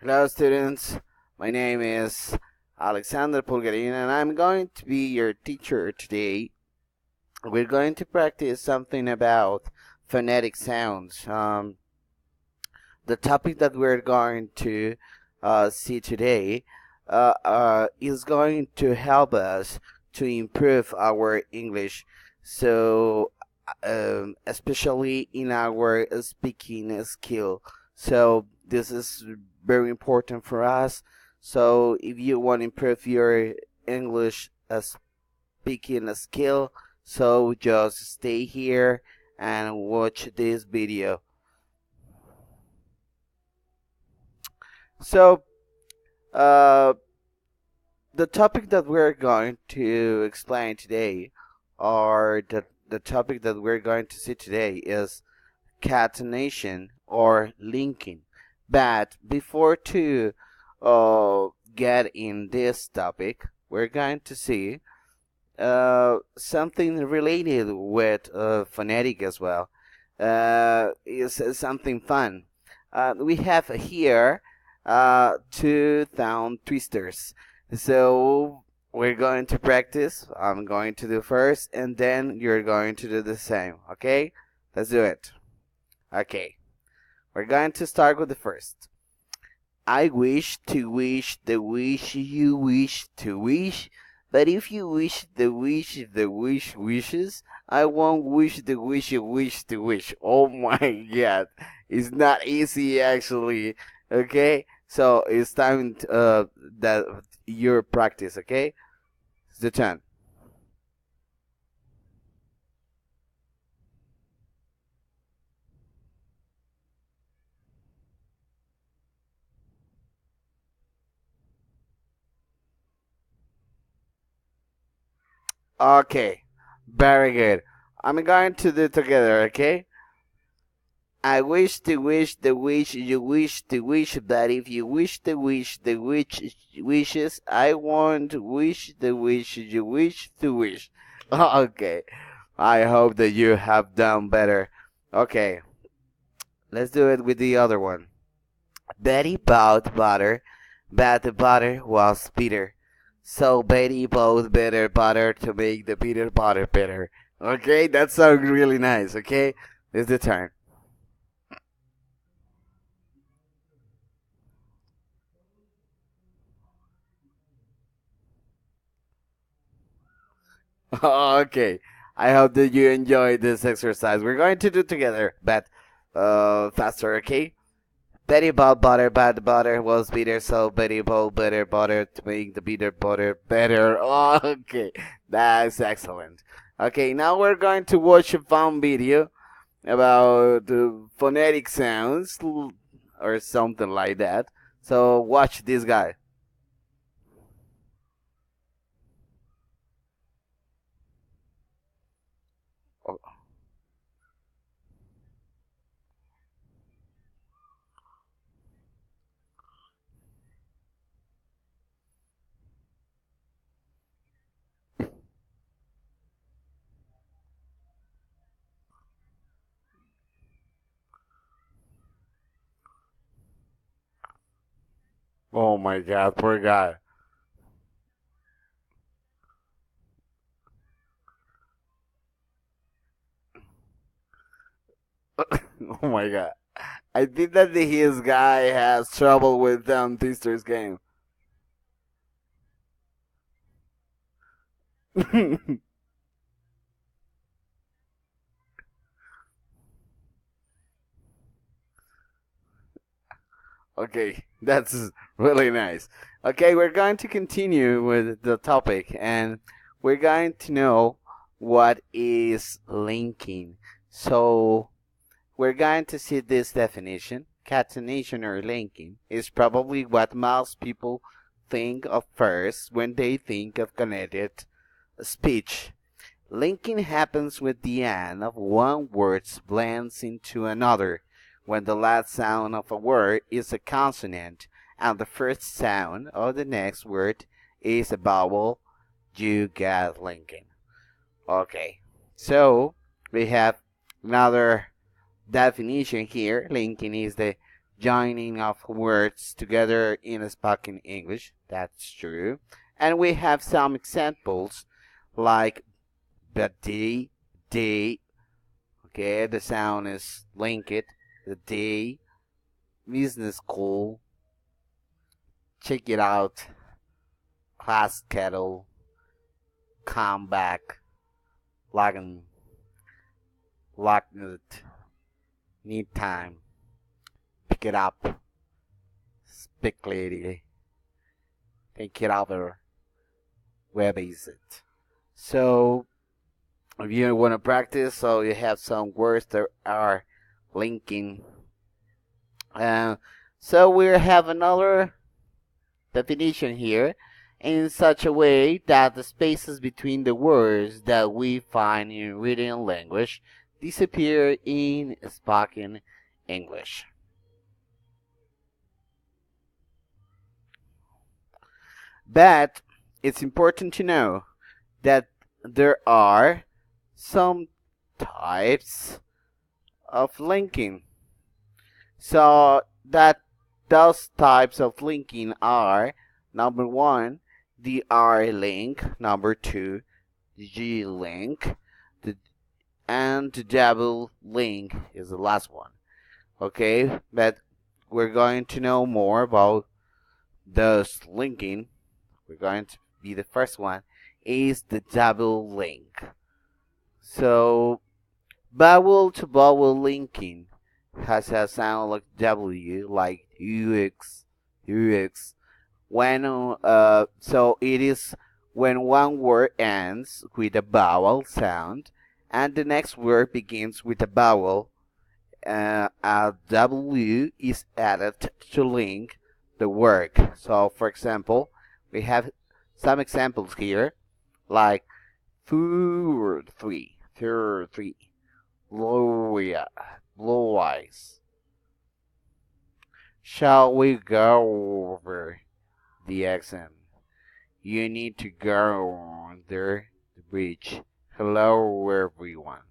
Hello, students. My name is Alexander Pulgarin, and I'm going to be your teacher today. We're going to practice something about phonetic sounds. The topic that we're going to see today is going to help us to improve our English. So, especially in our speaking skill. So, this is very important for us. So, if you want to improve your English speaking skill, so just stay here and watch this video. So, uh, the topic that we're going to explain today, or the topic that we're going to see today, is catenation or linking. But before to get in this topic, we're going to see something related with phonetic as well. Is something fun. We have here two tongue twisters. So we're going to practice. I'm going to do first, and then you're going to do the same. Okay? Let's do it. Okay. We're going to start with the first. I wish to wish the wish you wish to wish, but if you wish the wish wishes, I won't wish the wish you wish to wish. Oh my god. It's not easy actually. Okay? So it's time that your practice, okay? It's the turn. Okay. Very good. I'm going to do it together, okay? I wish to wish the wish you wish to wish, but if you wish the wish wishes, I won't wish the wish you wish to wish. Okay. I hope that you have done better. Okay. Let's do it with the other one. Betty bought butter, but the butter was bitter. So Betty bought better butter to make the bitter butter better. Okay, that sounds really nice. Okay, it's the turn. Okay, I hope that you enjoyed this exercise. We're going to do together, but faster. Okay. Betty bought butter, but the butter was bitter, so Betty bought better butter to make the bitter butter better. Okay, that's excellent. Okay, now we're going to watch a fun video about phonetic sounds or something like that. So watch this guy. Oh, oh my God, poor guy. Oh my God. I think that his guy has trouble with Twister's game. Okay, that's really nice. Okay, we're going to continue with the topic and we're going to know what is linking. So, we're going to see this definition. Catenation or linking is probably what most people think of first when they think of connected speech. Linking happens with the end of one word blends into another when the last sound of a word is a consonant and the first sound of the next word is a vowel. You get linking. Okay, so we have another definition here. Linking is the joining of words together in a spoken English. That's true. And we have some examples like the day. Okay, the sound is linked. The day, business school, check it out, class kettle, come back, login, locked, need time, pick it up, speak lady, take it over, where is it? So, if you want to practice, so you have some words that are linking. So we have another definition here in such a way that the spaces between the words that we find in written language disappear in spoken English. But it's important to know that there are some types of linking. So that those types of linking are number one, the R link, number two, the G link, and the double link is the last one. Okay, but we're going to know more about those linking. We're going to be the first one is the double link. So vowel to vowel linking has a sound like W, like UX. When so it is when one word ends with a vowel sound and the next word begins with a vowel, a W is added to link the word. So, for example, we have some examples here, like third three, blue eyes. Shall we go over the exam? You need to go under the bridge. Hello, everyone.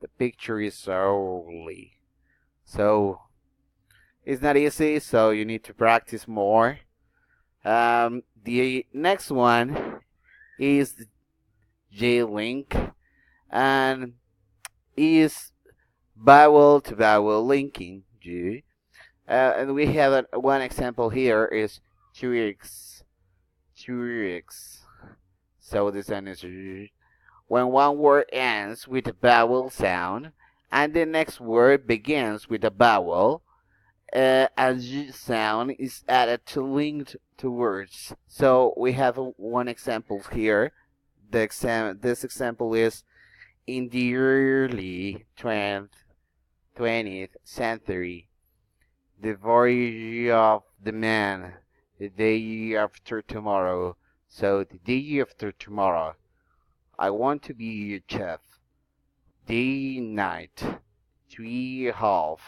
The picture is so ugly. So, it's not easy, so you need to practice more. The next one is the J-link, and is vowel to vowel linking. G. And we have one example here is Twix. So this one is when one word ends with a vowel sound and the next word begins with a vowel, a G sound is added to link to words. So we have one example here. This example is in the early 20th century, the voyage of the man, the day after tomorrow. So the day after tomorrow, I want to be your chef. Day, night, 3.5,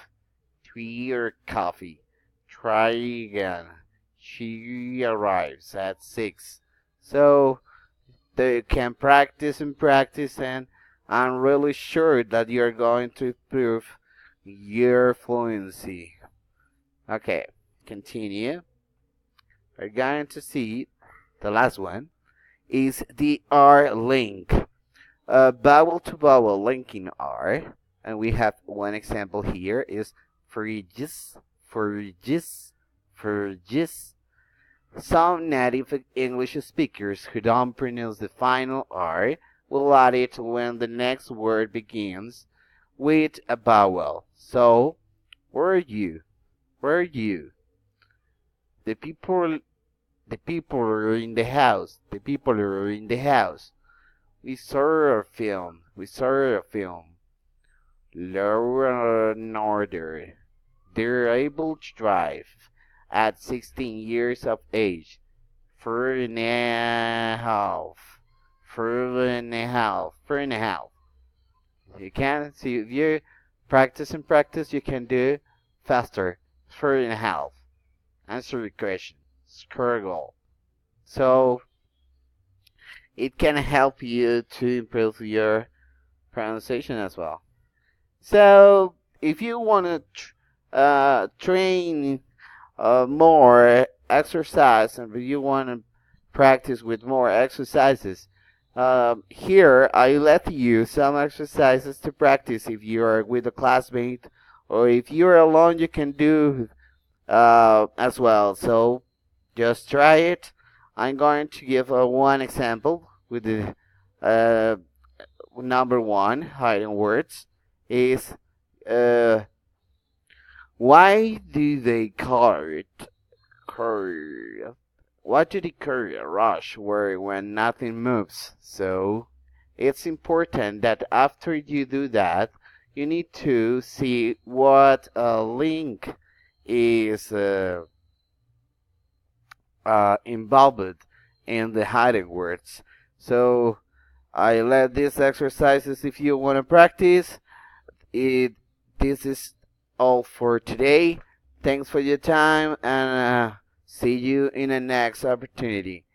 3 or coffee. Try again. She arrives at 6. So they can practice and practice, and I'm really sure that you're going to improve your fluency. Okay, continue. We're going to see the last one is the R link. Vowel to vowel linking R, and we have one example here is fridges. Some native English speakers who don't pronounce the final R will add it when the next word begins with a vowel. So, where are you? Where are you? The people are in the house. The people are in the house. We saw a film. Law and Order. They're able to drive at 16 years of age. 4.5. 4.5. You can see if you practice and practice, you can do faster. 4.5. Answer the question. Score a goal. So it can help you to improve your pronunciation as well. So if you want to train more exercise and if you want to practice with more exercises, here I let you some exercises to practice if you are with a classmate or if you're alone you can do as well. So just try it. I'm going to give one example with the uh, number one hiding words is uh, why do they call it courier? What do the courier rush where when nothing moves? So it's important that after you do that, you need to see what a link is involved in the hiding words. So I let these exercises if you want to practice. It this is all for today. Thanks for your time and see you in the next opportunity.